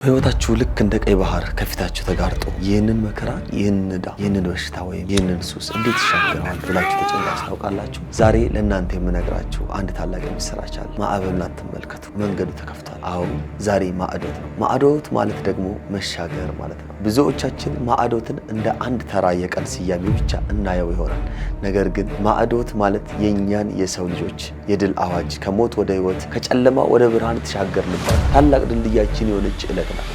በህይወታችሁ ልክ እንደ ቀይ ባህር ከፊታችሁ ተጋርጦ ይህንን መከራ፣ ይህንን ዕዳ፣ ይህንን በሽታ ወይም ይህንን ሱስ እንዴት ይሻገራል ብላችሁ ተጨንቃችሁ ታውቃላችሁ? ዛሬ ለእናንተ የምነግራችሁ አንድ ታላቅ ምስራች አለ። ማዕበሉን አትመልከቱ፣ መንገዱ ተከፍቷል። አዎ ዛሬ ማዕዶት ነው። ማዕዶት ማለት ደግሞ መሻገር ማለት ነው። ብዙዎቻችን ማዕዶትን እንደ አንድ ተራ የቀን ስያሜ ብቻ እናየው ይሆናል። ነገር ግን ማዕዶት ማለት የእኛን የሰው ልጆች የድል አዋጅ ከሞት ወደ ህይወት ከጨለማ ወደ ብርሃን የተሻገርንባት ታላቅ ድልድያችን የሆነች ዕለት ናት።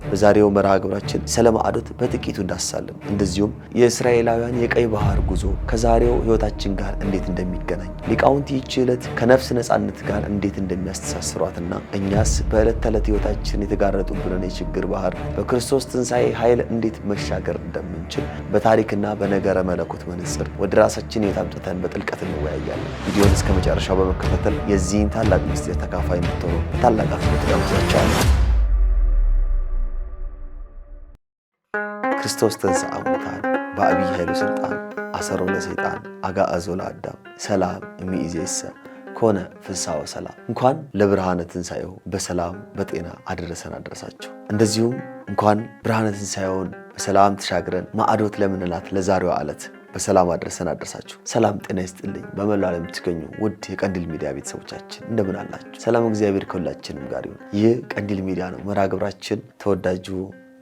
በዛሬው መርሃ ግብራችን ስለ ማዕዶት በጥቂቱ እንዳስሳለን። እንደዚሁም የእስራኤላውያን የቀይ ባህር ጉዞ ከዛሬው ህይወታችን ጋር እንዴት እንደሚገናኝ፣ ሊቃውንት ይህች ዕለት ከነፍስ ነፃነት ጋር እንዴት እንደሚያስተሳስሯትና እኛስ በዕለት ተዕለት ህይወታችን የተጋረጡብንን የችግር ባህር በክርስቶስ ትንሣኤ ኃይል እንዴት መሻገር እንደምንችል በታሪክና በነገረ መለኮት መነጽር ወደ ራሳችን ህይወት አምጥተን በጥልቀት እንወያያለን። ቪዲዮን እስከ መጨረሻው በመከታተል የዚህን ታላቅ ምስጢር ተካፋይ እንድትሆኑ በታላቅ አክብሮት ጋብዣችኋለሁ። ክርስቶስ ተንሥአ እሙታን በዐቢይ ኃይሉ ሥልጣን አሰሮ ለሰይጣን አግዓዞ ለአዳም ሰላም እምይእዜሰ ኮነ ፍስሐ ወሰላም። እንኳን ለብርሃነ ትንሣኤው በሰላም በጤና አደረሰን አደረሳችሁ። እንደዚሁም እንኳን ብርሃነ ትንሣኤውን በሰላም ተሻግረን ማዕዶት ለምንላት ለዛሬዋ ዕለት በሰላም አደረሰን አደረሳችሁ። ሰላም ጤና ይስጥልኝ። በመላው ዓለም የምትገኙ ውድ የቀንዲል ሚዲያ ቤተሰቦቻችን እንደምን አላችሁ? ሰላም እግዚአብሔር ከሁላችንም ጋር ይሁን። ይህ ቀንዲል ሚዲያ ነው። መርሃ ግብራችን ተወዳጁ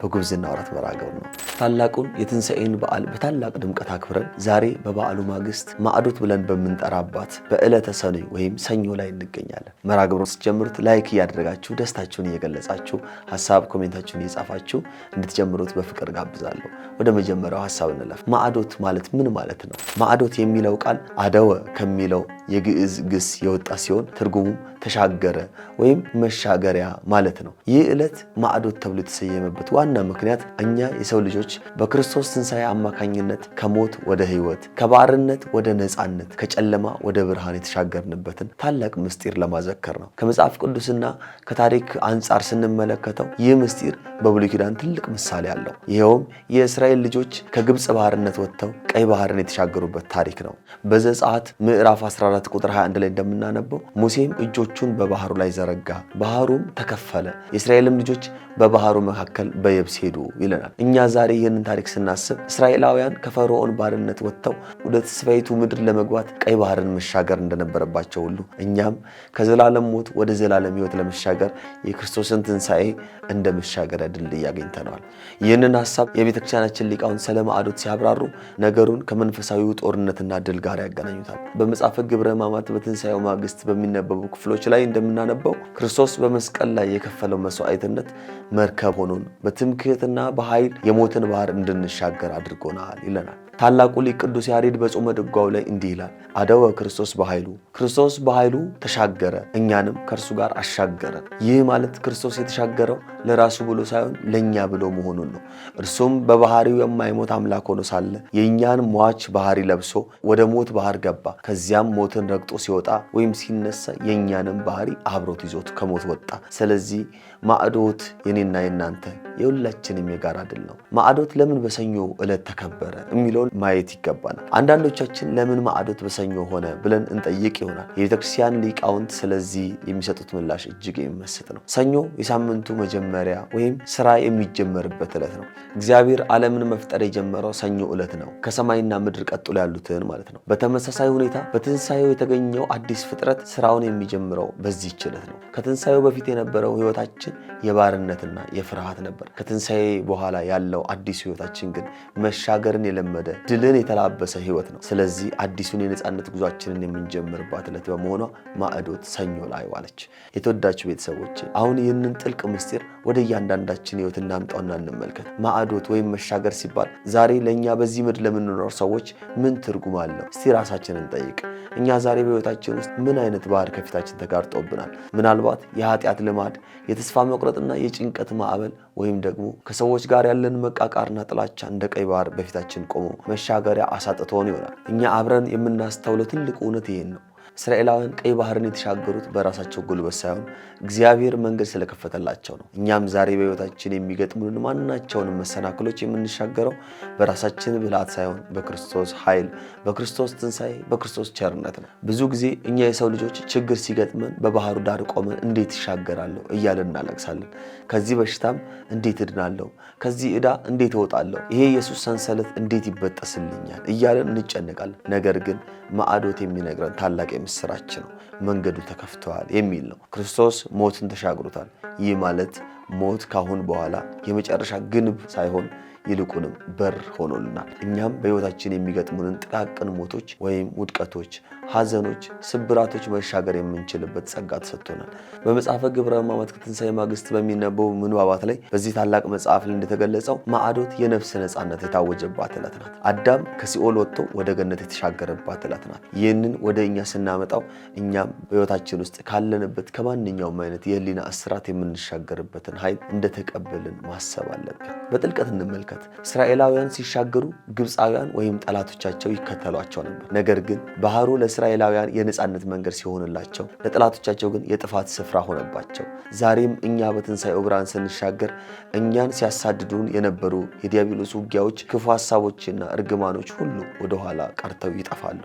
በጉብዝና ወራት መርሃ ግብር ነው። ታላቁን የትንሣኤን በዓል በታላቅ ድምቀት አክብረን ዛሬ በበዓሉ ማግስት ማዕዶት ብለን በምንጠራባት በዕለተ ሰኑይ ወይም ሰኞ ላይ እንገኛለን። መርሃ ግብሩን ስትጀምሩት ላይክ እያደረጋችሁ ደስታችሁን እየገለጻችሁ ሀሳብ ኮሜንታችሁን እየጻፋችሁ እንድትጀምሩት በፍቅር ጋብዛለሁ። ወደ መጀመሪያው ሀሳብ እንለፍ። ማዕዶት ማለት ምን ማለት ነው? ማዕዶት የሚለው ቃል አደወ ከሚለው የግዕዝ ግስ የወጣ ሲሆን ትርጉሙም ተሻገረ ወይም መሻገሪያ ማለት ነው። ይህ ዕለት ማዕዶት ተብሎ የተሰየመበት ዋና ምክንያት እኛ የሰው ልጆች በክርስቶስ ትንሣኤ አማካኝነት ከሞት ወደ ሕይወት፣ ከባርነት ወደ ነፃነት፣ ከጨለማ ወደ ብርሃን የተሻገርንበትን ታላቅ ምስጢር ለማዘከር ነው። ከመጽሐፍ ቅዱስና ከታሪክ አንጻር ስንመለከተው ይህ ምስጢር በብሉይ ኪዳን ትልቅ ምሳሌ አለው። ይኸውም የእስራኤል ልጆች ከግብፅ ባርነት ወጥተው ቀይ ባህርን የተሻገሩበት ታሪክ ነው። በዘጸአት ምዕራፍ 14 ቁጥር 21 ላይ እንደምናነበው ሙሴም እጆቹን በባህሩ ላይ ዘረጋ፣ ባህሩም ተከፈለ፣ የእስራኤልም ልጆች በባህሩ መካከል በየብስ ሄዱ ይለናል። እኛ ዛሬ ይህንን ታሪክ ስናስብ እስራኤላውያን ከፈርዖን ባርነት ወጥተው ወደ ተስፋይቱ ምድር ለመግባት ቀይ ባህርን መሻገር እንደነበረባቸው ሁሉ እኛም ከዘላለም ሞት ወደ ዘላለም ሕይወት ለመሻገር የክርስቶስን ትንሣኤ እንደ መሻገሪያ ድልድይ አግኝተነዋል። ይህንን ሀሳብ የቤተክርስቲያናችን ሊቃውንት ስለ ማዕዶት ሲያብራሩ ነገሩን ከመንፈሳዊው ጦርነትና ድል ጋር ያገናኙታል። በመጽሐፈ ግብረ ሕማማት በትንሣኤው ማግስት በሚነበቡ ክፍሎች ላይ እንደምናነበው ክርስቶስ በመስቀል ላይ የከፈለው መስዋዕትነት መርከብ ሆኖን በትምክህትና በኃይል የሞትን ባህር እንድንሻገር አድርጎናል ይለናል። ታላቁ ሊቅ ቅዱስ ያሬድ በጾመ ድጓው ላይ እንዲህ ይላል። አደወ ክርስቶስ በኃይሉ፣ ክርስቶስ በኃይሉ ተሻገረ፣ እኛንም ከእርሱ ጋር አሻገረን። ይህ ማለት ክርስቶስ የተሻገረው ለራሱ ብሎ ሳይሆን ለእኛ ብሎ መሆኑን ነው። እርሱም በባህሪው የማይሞት አምላክ ሆኖ ሳለ የእኛን ሟች ባህሪ ለብሶ ወደ ሞት ባህር ገባ። ከዚያም ሞትን ረግጦ ሲወጣ ወይም ሲነሳ የእኛንም ባህሪ አብሮት ይዞት ከሞት ወጣ። ስለዚህ ማዕዶት የኔና የናንተ የሁላችንም የጋራ ድል ነው። ማዕዶት ለምን በሰኞ ዕለት ተከበረ የሚለውን ማየት ይገባናል። አንዳንዶቻችን ለምን ማዕዶት በሰኞ ሆነ ብለን እንጠይቅ ይሆናል። የቤተክርስቲያን ሊቃውንት ስለዚህ የሚሰጡት ምላሽ እጅግ የሚመስጥ ነው። ሰኞ የሳምንቱ መጀመሪያ ወይም ስራ የሚጀመርበት ዕለት ነው። እግዚአብሔር ዓለምን መፍጠር የጀመረው ሰኞ ዕለት ነው፣ ከሰማይና ምድር ቀጥሎ ያሉትን ማለት ነው። በተመሳሳይ ሁኔታ በትንሣኤው የተገኘው አዲስ ፍጥረት ስራውን የሚጀምረው በዚህች ዕለት ነው። ከትንሣኤው በፊት የነበረው ህይወታችን የባርነትና የፍርሃት ነበር። ከትንሣኤ በኋላ ያለው አዲሱ ህይወታችን ግን መሻገርን የለመደ ድልን የተላበሰ ህይወት ነው። ስለዚህ አዲሱን የነፃነት ጉዟችንን የምንጀምርባት ዕለት በመሆኗ ማዕዶት ሰኞ ላይ ዋለች። የተወዳችሁ ቤተሰቦቼ አሁን ይህንን ጥልቅ ምስጢር ወደ እያንዳንዳችን ህይወት እናምጣውና እንመልከት። ማዕዶት ወይም መሻገር ሲባል ዛሬ ለእኛ በዚህ ምድር ለምንኖር ሰዎች ምን ትርጉም አለው? እስቲ ራሳችንን ጠይቅ። እኛ ዛሬ በህይወታችን ውስጥ ምን አይነት ባህር ከፊታችን ተጋርጦብናል? ምናልባት የኃጢአት ልማድ፣ የተስፋ መቁረጥና የጭንቀት ማዕበል ወይም ደግሞ ከሰዎች ጋር ያለን መቃቃርና ጥላቻ እንደ ቀይ ባህር በፊታችን ቆሞ መሻገሪያ አሳጥቶን ይሆናል። እኛ አብረን የምናስተውለው ትልቁ እውነት ይሄን ነው። እስራኤላውያን ቀይ ባህርን የተሻገሩት በራሳቸው ጉልበት ሳይሆን እግዚአብሔር መንገድ ስለከፈተላቸው ነው። እኛም ዛሬ በሕይወታችን የሚገጥሙንን ማናቸውንም መሰናክሎች የምንሻገረው በራሳችን ብልሃት ሳይሆን በክርስቶስ ኃይል፣ በክርስቶስ ትንሣኤ፣ በክርስቶስ ቸርነት ነው። ብዙ ጊዜ እኛ የሰው ልጆች ችግር ሲገጥመን በባህሩ ዳር ቆመን እንዴት ይሻገራለሁ እያለን እናለቅሳለን። ከዚህ በሽታም እንዴት እድናለሁ፣ ከዚህ ዕዳ እንዴት እወጣለሁ፣ ይሄ የኢየሱስ ሰንሰለት እንዴት ይበጠስልኛል እያለን እንጨነቃለን። ነገር ግን ማዕዶት የሚነግረን ታላቅ የምስራች ነው። መንገዱ ተከፍተዋል የሚል ነው። ክርስቶስ ሞትን ተሻግሮታል። ይህ ማለት ሞት ካሁን በኋላ የመጨረሻ ግንብ ሳይሆን ይልቁንም በር ሆኖልናል። እኛም በሕይወታችን የሚገጥሙንን ጥቃቅን ሞቶች ወይም ውድቀቶች፣ ሐዘኖች፣ ስብራቶች መሻገር የምንችልበት ጸጋ ተሰጥቶናል። በመጽሐፈ ግብረ ሕማማት ከትንሣኤ ማግስት በሚነበቡ ምንባባት ላይ በዚህ ታላቅ መጽሐፍ ላይ እንደተገለጸው ማዕዶት የነፍስ ነፃነት የታወጀባት ዕለት ናት። አዳም ከሲኦል ወጥቶ ወደ ገነት የተሻገረባት ዕለት ናት። ይህንን ወደ እኛ ስናመጣው እኛም በሕይወታችን ውስጥ ካለንበት ከማንኛውም አይነት የህሊና እስራት የምንሻገርበትን ኃይል እንደተቀበልን ማሰብ አለብን። በጥልቀት እንመልከት። እስራኤላውያን ሲሻገሩ ግብፃውያን ወይም ጠላቶቻቸው ይከተሏቸው ነበር። ነገር ግን ባህሩ ለእስራኤላውያን የነፃነት መንገድ ሲሆንላቸው፣ ለጠላቶቻቸው ግን የጥፋት ስፍራ ሆነባቸው። ዛሬም እኛ በትንሣኤው ብርሃን ስንሻገር እኛን ሲያሳድዱን የነበሩ የዲያብሎስ ውጊያዎች፣ ክፉ ሐሳቦችና እርግማኖች ሁሉ ወደኋላ ቀርተው ይጠፋሉ።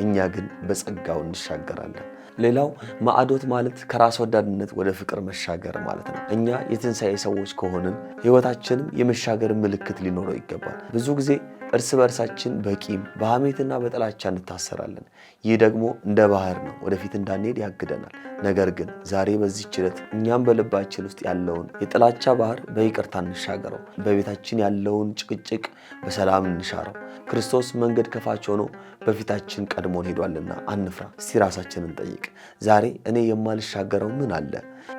እኛ ግን በጸጋው እንሻገራለን። ሌላው ማዕዶት ማለት ከራስ ወዳድነት ወደ ፍቅር መሻገር ማለት ነው። እኛ የትንሣኤ ሰዎች ከሆንን ሕይወታችንም የመሻገር ምልክት ሊኖረው ይገባል። ብዙ ጊዜ እርስ በርሳችን በቂም በሐሜትና በጥላቻ እንታሰራለን። ይህ ደግሞ እንደ ባህር ነው፣ ወደፊት እንዳንሄድ ያግደናል። ነገር ግን ዛሬ በዚህች ዕለት እኛም በልባችን ውስጥ ያለውን የጥላቻ ባህር በይቅርታ እንሻገረው። በቤታችን ያለውን ጭቅጭቅ በሰላም እንሻረው። ክርስቶስ መንገድ ከፋች ሆኖ በፊታችን ቀድሞን ሄዷልና አንፍራ። እስቲ ራሳችንን ጠይቅ። ዛሬ እኔ የማልሻገረው ምን አለ?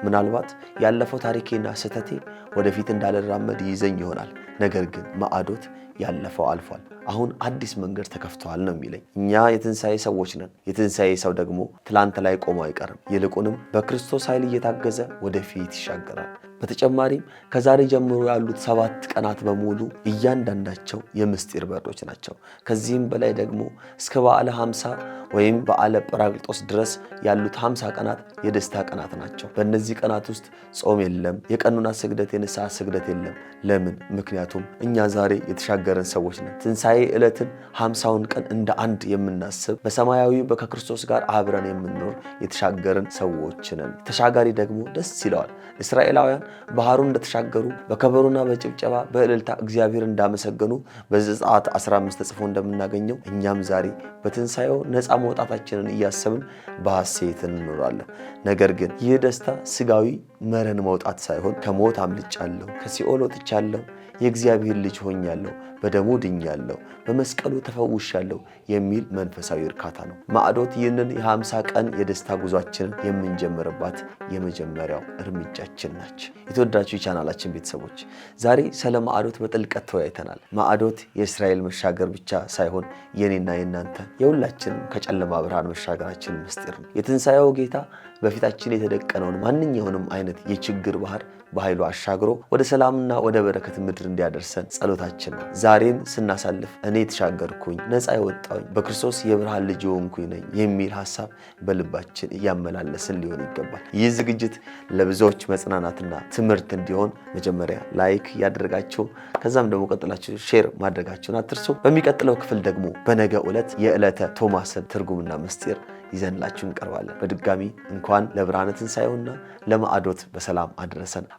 ምናልባት ያለፈው ታሪኬና ስህተቴ ወደፊት እንዳልራመድ ይዘኝ ይሆናል። ነገር ግን ማዕዶት ያለፈው አልፏል፣ አሁን አዲስ መንገድ ተከፍተዋል ነው የሚለኝ። እኛ የትንሣኤ ሰዎች ነን። የትንሣኤ ሰው ደግሞ ትላንት ላይ ቆሞ አይቀርም። ይልቁንም በክርስቶስ ኃይል እየታገዘ ወደፊት ይሻገራል። በተጨማሪም ከዛሬ ጀምሮ ያሉት 7 ቀናት በሙሉ እያንዳንዳቸው የምስጢር በሮች ናቸው። ከዚህም በላይ ደግሞ እስከ በዓለ 50 ወይም በዓለ ጰራቅሊጦስ ድረስ ያሉት 50 ቀናት የደስታ ቀናት ናቸው። በእነዚህ ቀናት ውስጥ ጾም የለም፣ የቀኑና ስግደት፣ የንስሐ ስግደት የለም። ለምን? ምክንያቱም እኛ ዛሬ የተሻገረን ሰዎች ነን። ትንሣኤ ዕለትን 50ውን ቀን እንደ አንድ የምናስብ በሰማያዊ ከክርስቶስ ጋር አብረን የምንኖር የተሻገርን ሰዎች ነን። ተሻጋሪ ደግሞ ደስ ይለዋል። እስራኤላውያን ባህሩን እንደተሻገሩ በከበሮና በጭብጨባ በእልልታ እግዚአብሔር እንዳመሰገኑ በዘጸአት 15 ተጽፎ እንደምናገኘው እኛም ዛሬ በትንሣኤው ነፃ መውጣታችንን እያሰብን በሐሴት እንኖራለን። ነገር ግን ይህ ደስታ ስጋዊ መረን መውጣት ሳይሆን ከሞት አምልጫለሁ፣ ከሲኦል ወጥቻለሁ፣ የእግዚአብሔር ልጅ ሆኛለሁ፣ በደሙ ድኛለሁ፣ በመስቀሉ ተፈውሻለሁ የሚል መንፈሳዊ እርካታ ነው። ማዕዶት ይህንን የ50 ቀን የደስታ ጉዟችንን የምንጀምርባት የመጀመሪያው እርምጃችን ናች። የተወዳችሁ የቻናላችን ቤተሰቦች ዛሬ ስለ ማዕዶት በጥልቀት ተወያይተናል። ማዕዶት የእስራኤል መሻገር ብቻ ሳይሆን የኔና የናንተ የሁላችንም ከጨለማ ብርሃን መሻገራችን ምስጢር ነው። የትንሣኤው ጌታ በፊታችን የተደቀነውን ማንኛውንም አይነት የችግር ባህር በኃይሉ አሻግሮ ወደ ሰላምና ወደ በረከት ምድር እንዲያደርሰን ጸሎታችን ነው። ዛሬን ስናሳልፍ እኔ የተሻገርኩኝ፣ ነፃ የወጣሁኝ፣ በክርስቶስ የብርሃን ልጅ የሆንኩኝ ነኝ የሚል ሐሳብ በልባችን እያመላለስን ሊሆን ይገባል። ይህ ዝግጅት ለብዙዎች መጽናናትና ትምህርት እንዲሆን መጀመሪያ ላይክ ያደረጋችሁ ከዛም ደግሞ ቀጥላችሁ ሼር ማድረጋችሁን አትርሱ። በሚቀጥለው ክፍል ደግሞ በነገ ዕለት የዕለተ ቶማስን ትርጉምና ምስጢር ይዘንላችሁ እንቀርባለን። በድጋሚ እንኳን ለብርሃነ ትንሣኤውና ለማዕዶት በሰላም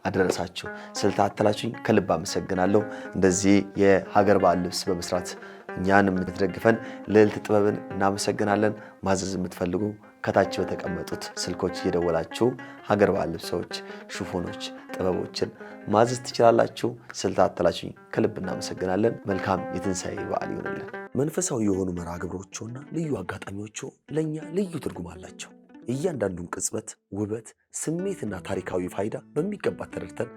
አደረሳችሁ። ስለተከታተላችሁኝ ከልብ አመሰግናለሁ። እንደዚህ የሀገር በዓል ልብስ በመስራት እኛን የምትደግፈን ልዕልት ጥበብን እናመሰግናለን። ማዘዝ የምትፈልጉ ከታች በተቀመጡት ስልኮች እየደወላችሁ ሀገር በዓል ልብሶች፣ ሽፎኖች፣ ጥበቦችን ማዘዝ ትችላላችሁ። ስለተከታተላችሁኝ ከልብ እናመሰግናለን። መልካም የትንሣኤ በዓል ይሆንልን። መንፈሳዊ የሆኑ መርሃ ግብሮችና ልዩ አጋጣሚዎቹ ለእኛ ልዩ ትርጉም አላቸው። እያንዳንዱን ቅጽበት ውበት፣ ስሜትና ታሪካዊ ፋይዳ በሚገባ ተረድተን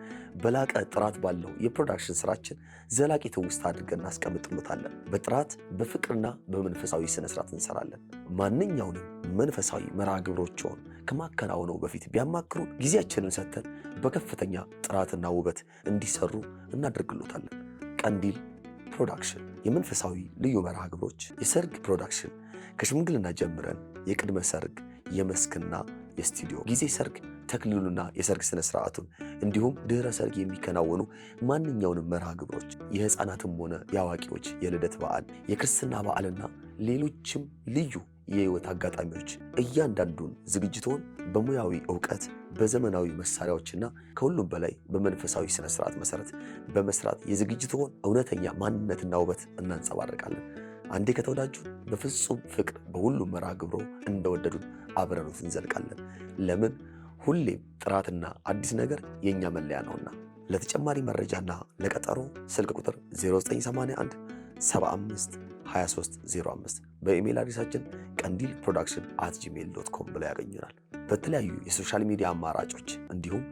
በላቀ ጥራት ባለው የፕሮዳክሽን ስራችን ዘላቂ ትውስታ አድርገን እናስቀምጥሎታለን። በጥራት በፍቅርና በመንፈሳዊ ስነስርዓት እንሰራለን። ማንኛውንም መንፈሳዊ መርሃ ግብሮችን ከማከናወነው በፊት ቢያማክሩ ጊዜያችንን ሰጥተን በከፍተኛ ጥራትና ውበት እንዲሰሩ እናደርግሎታለን። ቀንዲል ፕሮዳክሽን የመንፈሳዊ ልዩ መርሃ ግብሮች፣ የሰርግ ፕሮዳክሽን፣ ከሽምግልና ጀምረን የቅድመ ሰርግ፣ የመስክና የስቱዲዮ ጊዜ ሰርግ፣ ተክሊሉና የሰርግ ስነ ስርዓቱን እንዲሁም ድህረ ሰርግ የሚከናወኑ ማንኛውንም መርሃ ግብሮች፣ የህፃናትም ሆነ የአዋቂዎች የልደት በዓል፣ የክርስትና በዓልና ሌሎችም ልዩ የህይወት አጋጣሚዎች እያንዳንዱን ዝግጅቶን በሙያዊ ዕውቀት በዘመናዊ መሳሪያዎችና ከሁሉም በላይ በመንፈሳዊ ስነ ስርዓት መሰረት በመስራት የዝግጅቶን እውነተኛ ማንነትና ውበት እናንጸባርቃለን። አንዴ ከተወዳጁ በፍጹም ፍቅር በሁሉም መርሃ ግብሮ እንደወደዱን አብረኑት እንዘልቃለን። ለምን? ሁሌም ጥራትና አዲስ ነገር የኛ መለያ ነውና። ለተጨማሪ መረጃና ለቀጠሮ ስልክ ቁጥር 0981 75 2305 በኢሜል አድሬሳችን ቀንዲል production@gmail.com ብለው ያገኙናል። በተለያዩ የሶሻል ሚዲያ አማራጮች እንዲሁም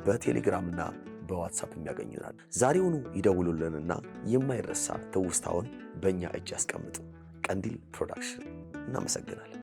በቴሌግራምና በዋትሳፕ ያገኙናል። ዛሬውኑ ይደውሉልንና የማይረሳ ትውስታውን በእኛ እጅ ያስቀምጡ። ቀንዲል ፕሮዳክሽን። እናመሰግናለን።